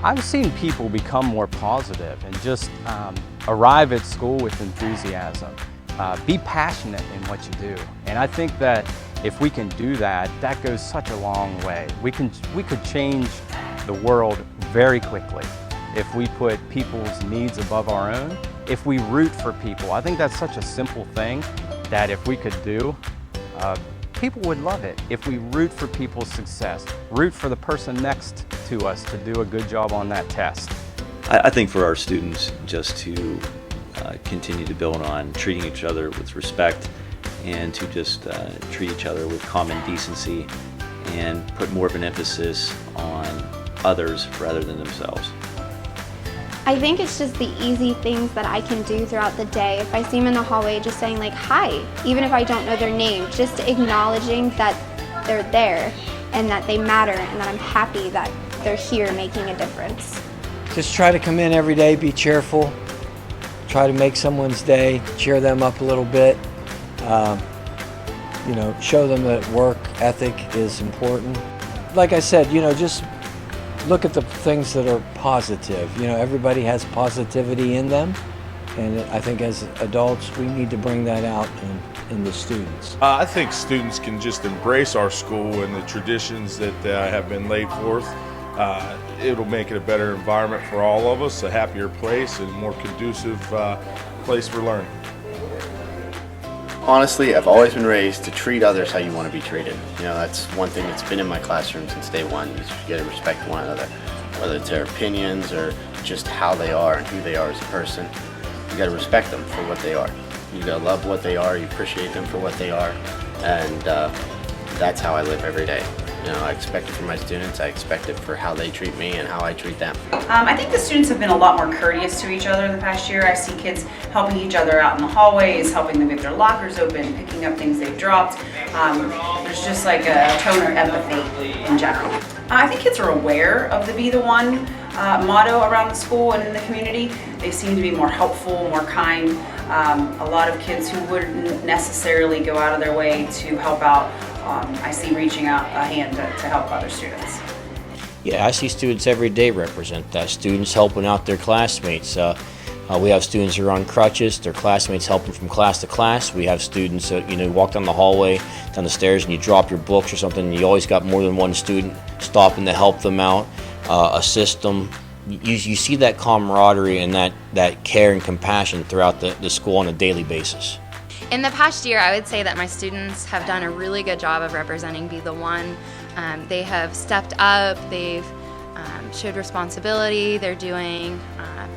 I've seen people become more positive and just arrive at school with enthusiasm. Be passionate in what you do. And I think that if we can do that, that goes such a long way. We could change the world very quickly if we put people's needs above our own, if we root for people. I think that's such a simple thing that if we could do, people would love it. If we root for people's success, root for the person next to us to do a good job on that test. I think for our students just to continue to build on treating each other with respect and to just treat each other with common decency and put more of an emphasis on others rather than themselves. I think it's just the easy things that I can do throughout the day. If I see them in the hallway, just saying like, hi, even if I don't know their name, just acknowledging that they're there and that they matter and that I'm happy that they're here making a difference. Just try to come in every day, be cheerful, try to make someone's day, cheer them up a little bit, you know, show them that work ethic is important. Like I said, you know, just look at the things that are positive. You know, everybody has positivity in them, and I think as adults we need to bring that out in the students. I think students can just embrace our school and the traditions that have been laid forth. It'll make it a better environment for all of us, a happier place, and a more conducive place for learning. Honestly, I've always been raised to treat others how you want to be treated. You know, that's one thing that's been in my classroom since day one. You got to respect one another, whether it's their opinions or just how they are and who they are as a person. You got to respect them for what they are. You got to love what they are. You appreciate them for what they are, and that's how I live every day. You know, I expect it from my students. I expect it for how they treat me and how I treat them. I think the students have been a lot more courteous to each other the past year. I see kids helping each other out in the hallways, helping them get their lockers open, picking up things they've dropped. There's just like a tone of empathy in general. I think kids are aware of the Be the One motto around the school and in the community. They seem to be more helpful, more kind. A lot of kids who wouldn't necessarily go out of their way to help out, I see reaching out a hand to help other students. Yeah, I see students every day represent that. Students helping out their classmates. We have students who are on crutches, their classmates help them from class to class. We have students that, you know, walk down the hallway, down the stairs, and you drop your books or something, and you always got more than one student stopping to help them out, assist them. You see that camaraderie and that care and compassion throughout the school on a daily basis. In the past year, I would say that my students have done a really good job of representing Be the One. They have stepped up, they've showed responsibility, they're doing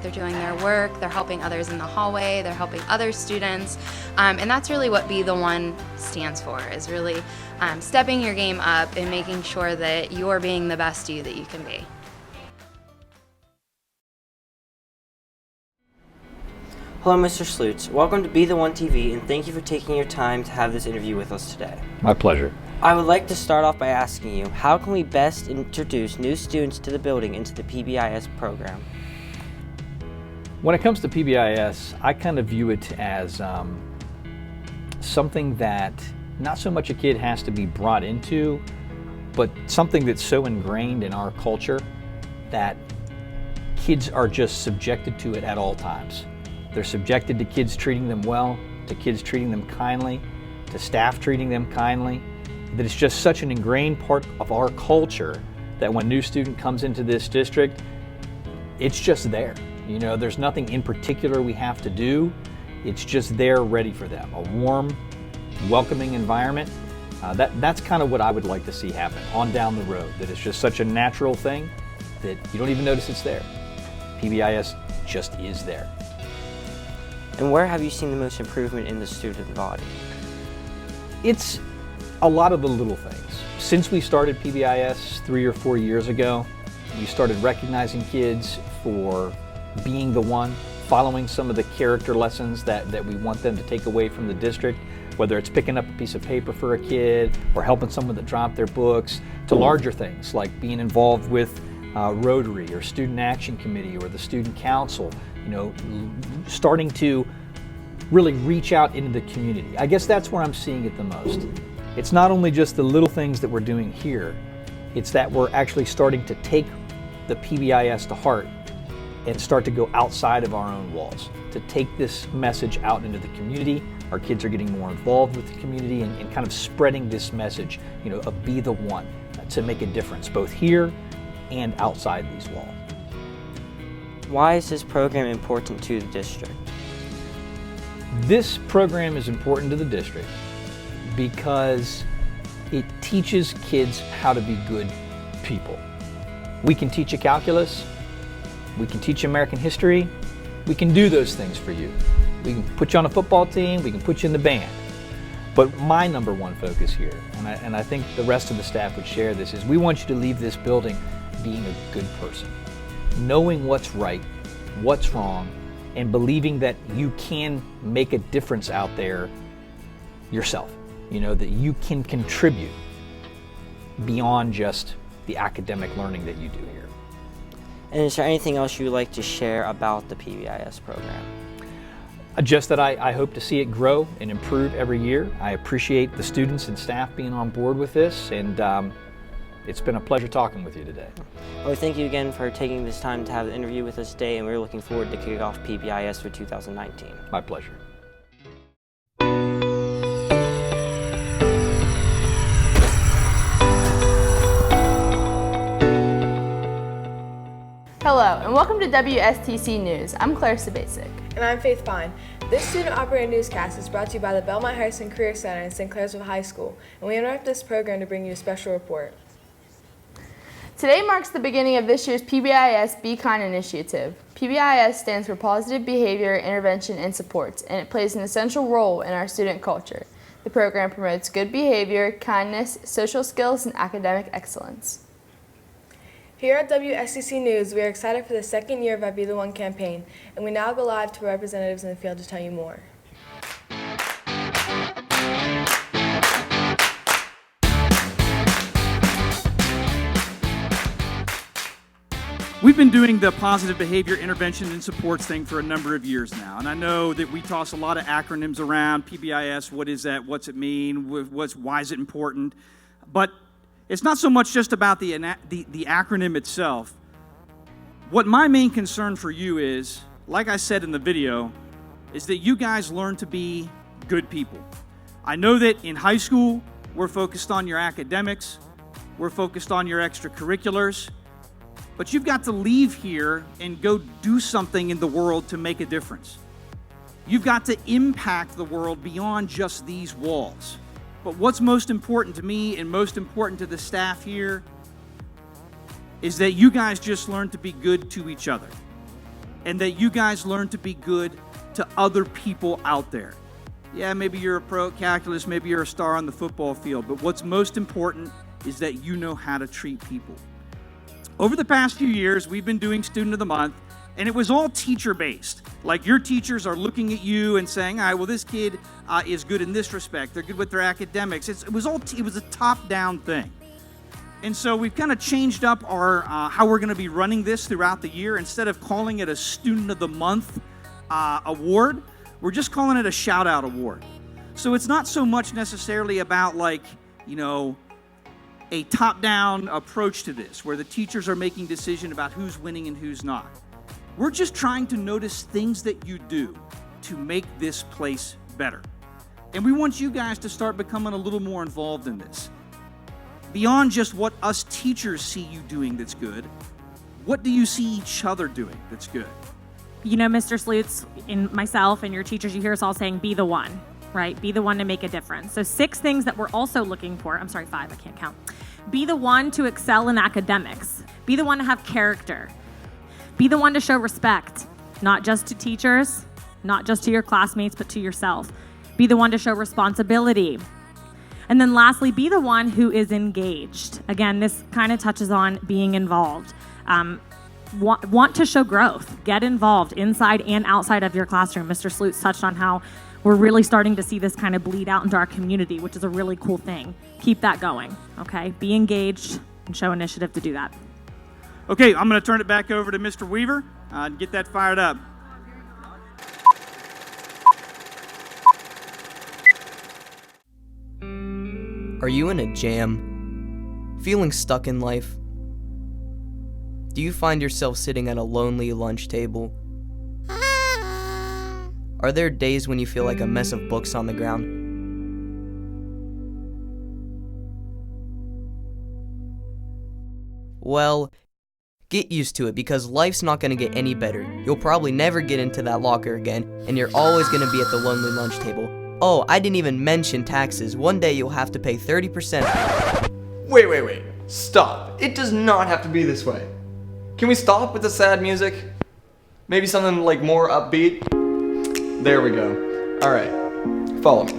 their work, they're helping others in the hallway, they're helping other students, and that's really what Be the One stands for, is really stepping your game up and making sure that you're being the best you that you can be. Hello, Mr. Slutz. Welcome to Be the One TV, and thank you for taking your time to have this interview with us today. My pleasure. I would like to start off by asking you, how can we best introduce new students to the building into the PBIS program? When it comes to PBIS, I kind of view it as something that not so much a kid has to be brought into, but something that's so ingrained in our culture that kids are just subjected to it at all times. They're subjected to kids treating them well, to kids treating them kindly, to staff treating them kindly, that it's just such an ingrained part of our culture that when a new student comes into this district, it's just there. You know, there's nothing in particular we have to do. It's just there ready for them. A warm, welcoming environment. That's kind of what I would like to see happen on down the road, that it's just such a natural thing that you don't even notice it's there. PBIS just is there. And where have you seen the most improvement in the student body? It's a lot of the little things. Since we started PBIS 3 or 4 years ago, we started recognizing kids for being the one, following some of the character lessons that we want them to take away from the district, whether it's picking up a piece of paper for a kid or helping someone that dropped their books, to larger things like being involved with Rotary or Student Action Committee or the Student Council, you know, starting to really reach out into the community. I guess that's where I'm seeing it the most. It's not only just the little things that we're doing here, it's that we're actually starting to take the PBIS to heart and start to go outside of our own walls, to take this message out into the community. Our kids are getting more involved with the community and kind of spreading this message, of be the one to make a difference, both here and outside these walls. Why is this program important to the district? This program is important to the district because it teaches kids how to be good people. We can teach you calculus, we can teach you American history, we can do those things for you. We can put you on a football team, we can put you in the band. But my number one focus here, and I think the rest of the staff would share this, is we want you to leave this building being a good person, knowing what's right, what's wrong, and believing that you can make a difference out there yourself. That you can contribute beyond just the academic learning that you do here. And is there anything else you would like to share about the PBIS program? Just that I hope to see it grow and improve every year. I appreciate the students and staff being on board with this, and it's been a pleasure talking with you today. Well, thank you again for taking this time to have the interview with us today, and we're looking forward to kicking off PBIS for 2019. My pleasure. Hello, and welcome to WSTC News. I'm Clairsville High School. And I'm Faith Fine. This student-operated newscast is brought to you by the Belmont-Harrison Career Centers in Clairsville High School, and we interrupt this program to bring you a special report. Today marks the beginning of this year's PBIS Be Kind initiative. PBIS stands for Positive Behavior, Intervention, and Supports, and it plays an essential role in our student culture. The program promotes good behavior, kindness, social skills, and academic excellence. Here at WSTC News, we are excited for the second year of our Be the One campaign, and we now go live to representatives in the field to tell you more. We've been doing the positive behavior intervention and supports thing for a number of years now, and I know that we toss a lot of acronyms around. PBIS, what is that? What's it mean? Why is it important? But it's not so much just about the acronym itself. What my main concern for you is, like I said in the video, is that you guys learn to be good people. I know that in high school, we're focused on your academics, we're focused on your extracurriculars, but you've got to leave here and go do something in the world to make a difference. You've got to impact the world beyond just these walls. But what's most important to me and most important to the staff here is that you guys just learn to be good to each other, and that you guys learn to be good to other people out there. Yeah, maybe you're a pro at calculus, maybe you're a star on the football field, but what's most important is that you know how to treat people. Over the past few years, we've been doing Student of the Month, and it was all teacher-based. Like your teachers are looking at you and saying, all right, well, this kid is good in this respect. They're good with their academics. It was a top-down thing. And so we've kind of changed up our how we're going to be running this throughout the year. Instead of calling it a Student of the Month award, we're just calling it a shout-out award. So it's not so much necessarily about a top-down approach to this, where the teachers are making decisions about who's winning and who's not. We're just trying to notice things that you do to make this place better. And we want you guys to start becoming a little more involved in this. Beyond just what us teachers see you doing that's good, what do you see each other doing that's good? Mr. Slutz and myself and your teachers, you hear us all saying, be the one, right? Be the one to make a difference. So 6 things that we're also looking for, 5, I can't count. Be the one to excel in academics. Be the one to have character. Be the one to show respect, not just to teachers, not just to your classmates, but to yourself. Be the one to show responsibility. And then lastly, be the one who is engaged. Again, this kind of touches on being involved. Want to show growth. Get involved inside and outside of your classroom. Mr. Slutz touched on how we're really starting to see this kind of bleed out into our community, which is a really cool thing. Keep that going, okay? Be engaged and show initiative to do that. Okay, I'm going to turn it back over to Mr. Weaver and get that fired up. Are you in a jam? Feeling stuck in life? Do you find yourself sitting at a lonely lunch table? Are there days when you feel like a mess of books on the ground? Well, get used to it because life's not going to get any better. You'll probably never get into that locker again, and you're always going to be at the lonely lunch table. Oh, I didn't even mention taxes. One day you'll have to pay 30%. Wait. Stop. It does not have to be this way. Can we stop with the sad music? Maybe something like more upbeat? There we go. Alright, follow me.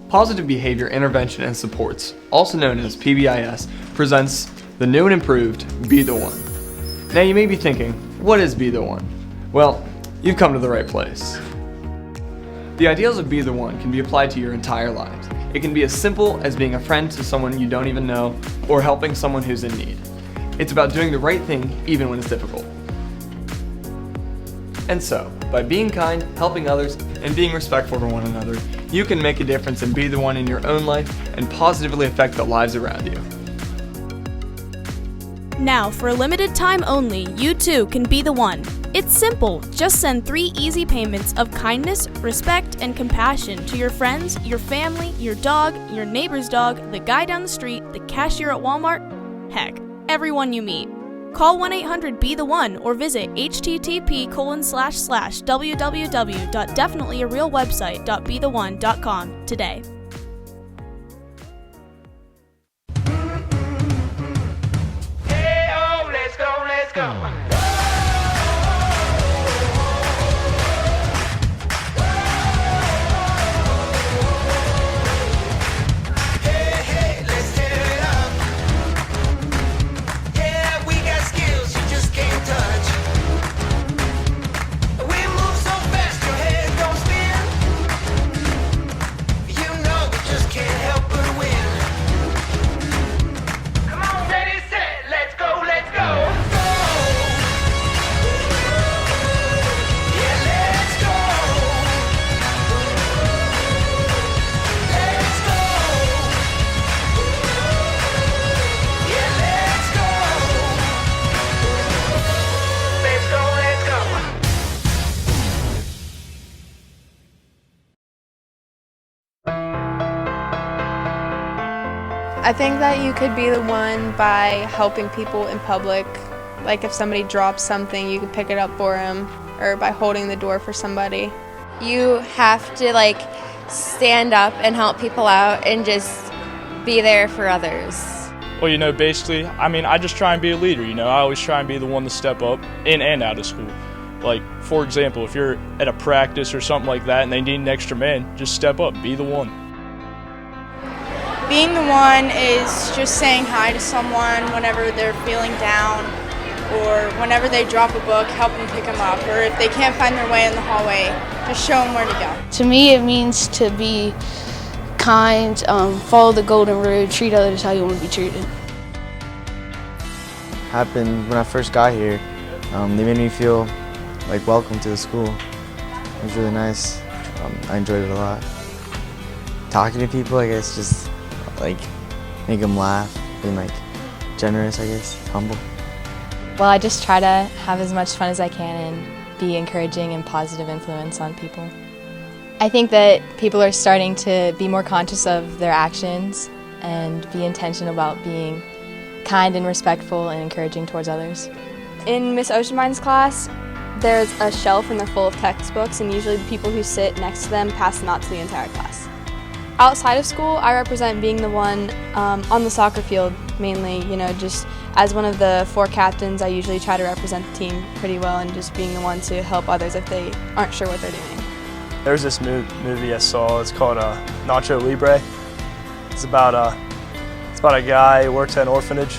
Positive Behavior Intervention and Supports, also known as PBIS, presents the new and improved Be The One. Now you may be thinking, what is Be The One? Well, you've come to the right place. The ideals of Be The One can be applied to your entire lives. It can be as simple as being a friend to someone you don't even know, or helping someone who's in need. It's about doing the right thing even when it's difficult. And so, by being kind, helping others, and being respectful for one another, you can make a difference and be the one in your own life and positively affect the lives around you. Now, for a limited time only, you too can be the one. It's simple. Just send 3 easy payments of kindness, respect, and compassion to your friends, your family, your dog, your neighbor's dog, the guy down the street, the cashier at Walmart, heck, everyone you meet. Call 1-800-BE-THE-ONE or visit http://www.definitelyarrealwebsite.betheone.com today. Let's go. I think that you could be the one by helping people in public. Like if somebody drops something, you could pick it up for them, or by holding the door for somebody. You have to stand up and help people out and just be there for others. Well, basically, I just try and be a leader, I always try and be the one to step up in and out of school. Like, for example, if you're at a practice or something like that and they need an extra man, just step up, be the one. Being the one is just saying hi to someone whenever they're feeling down, or whenever they drop a book, help them pick them up, or if they can't find their way in the hallway, just show them where to go. To me, it means to be kind, follow the golden rule, treat others how you want to be treated. Happened when I first got here. They made me feel welcome to the school. It was really nice. I enjoyed it a lot. Talking to people, I guess, just make them laugh, being generous, I guess, humble. Well, I just try to have as much fun as I can and be encouraging and positive influence on people. I think that people are starting to be more conscious of their actions and be intentional about being kind and respectful and encouraging towards others. In Miss Oceanmine's class, there's a shelf and they're full of textbooks, and usually the people who sit next to them pass them out to the entire class. Outside of school, I represent being the one on the soccer field mainly, just as one of the 4 captains, I usually try to represent the team pretty well and just being the one to help others if they aren't sure what they're doing. There's this movie I saw, it's called Nacho Libre. It's about a guy who works at an orphanage,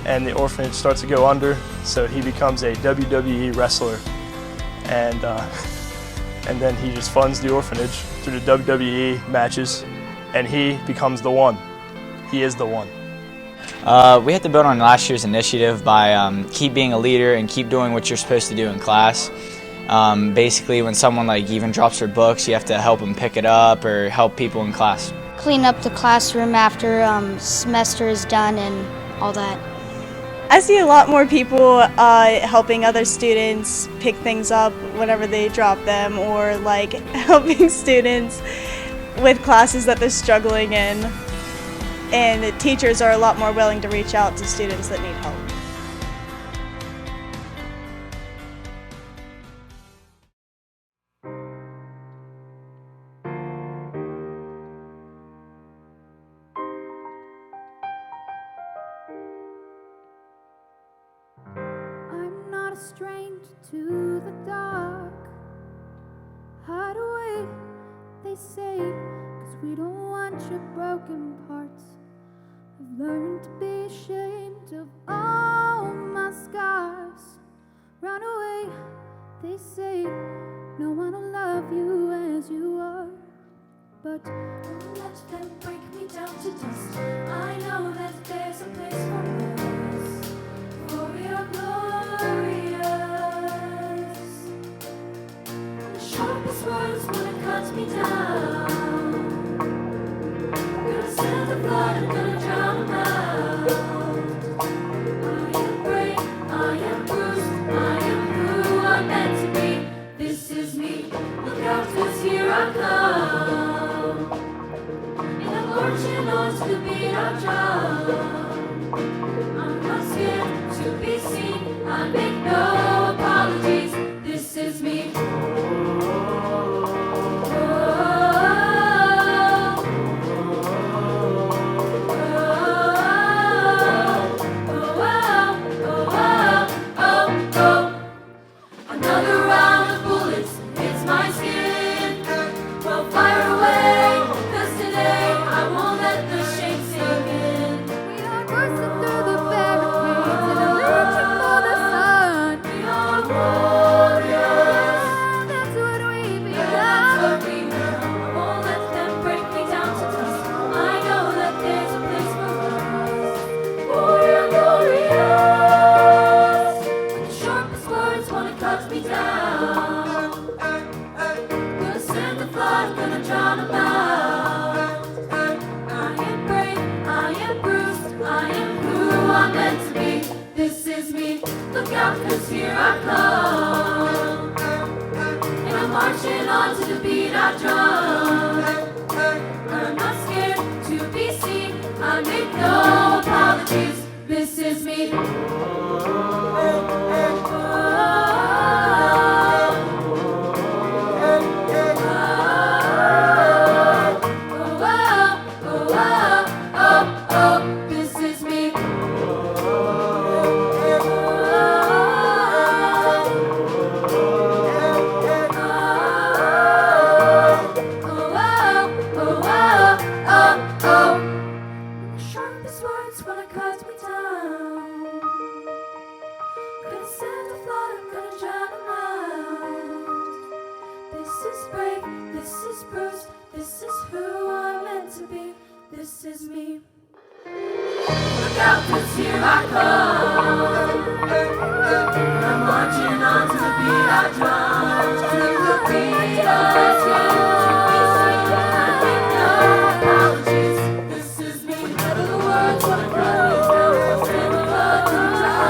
and the orphanage starts to go under, so he becomes a WWE wrestler, and then he just funds the orphanage through the WWE matches, and he becomes the one. He is the one. We had to build on last year's initiative by keep being a leader and keep doing what you're supposed to do in class. Basically, when someone even drops their books, you have to help them pick it up or help people in class. Clean up the classroom after semester is done and all that. I see a lot more people helping other students pick things up whenever they drop them, or like helping students with classes that they're struggling in. And the teachers are a lot more willing to reach out to students that need help. I'm not a stranger to the dark. Hide away, they say, 'cause we don't want your broken parts. I've learned to be ashamed of all my scars. Run away, they say, no one will love you as you are. But don't let them break me down to dust. I know that there's a place for us, for we are glorious. The sharpest words wanna cut me down. Gonna send the blood, I'm gonna drown them out. I am brave, I am bruised, I am who I'm meant to be. This is me, look out, 'cause here I come. And I'm marching on to the beat of drum. I'm not scared to be seen, I make no apologies. This is me. Another round of bullets hits my skin. Well, fire away, 'cause today I won't let the shame sink in. We are bursting through the barricades and I'm reaching for the sun. We are warriors. That's what we become. I won't let them break me down to dust. I know that there's a place for us. We are glorious. When the sharpest words wanna cut me down, gonna send the flood, gonna drown them out. I am brave, I am bruised, I am who I'm meant to be. This is me, look out, 'cause here I come. And I'm marching on to the beat I drum. I'm not scared to be seen, I make no apologies. This is me. This is me. Sharpest words wanna cut me down. Gonna send a flood, I'm gonna drown them out. This is brave, this is bruised, this is who I'm meant to be. This is me. Look out, 'cause here I come. I'm marching on to the beat I drum. To the beat of you. I make no apologies. This is me. Whenever the words wanna cut me down, I'll send the blood to drown.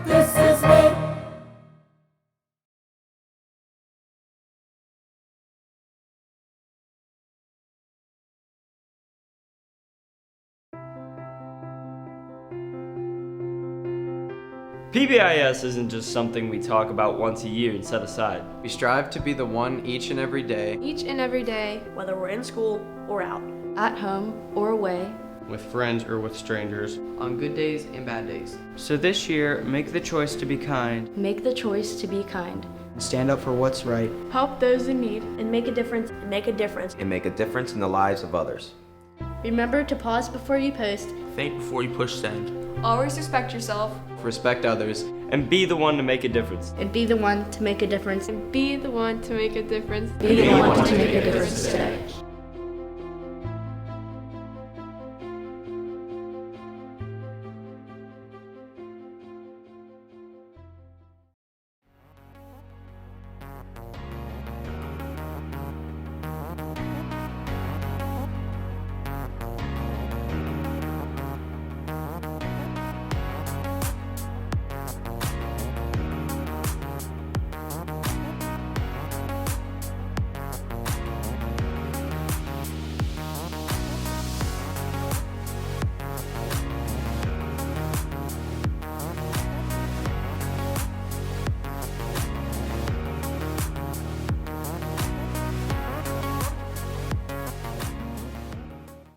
This is me. PBIS isn't just something we talk about once a year and set aside. We strive to be the one each and every day. Each and every day, whether we're in school or out, at home or away, with friends or with strangers, on good days and bad days. So this year, make the choice to be kind. Make the choice to be kind. Stand up for what's right. Help those in need. And make a difference. And make a difference. And make a difference in the lives of others. Remember to pause before you post. Think before you push send. Always respect yourself. Respect others. And be the one to make a difference. And be the one to make a difference. And be the one to make a difference. Be the one to make a difference today.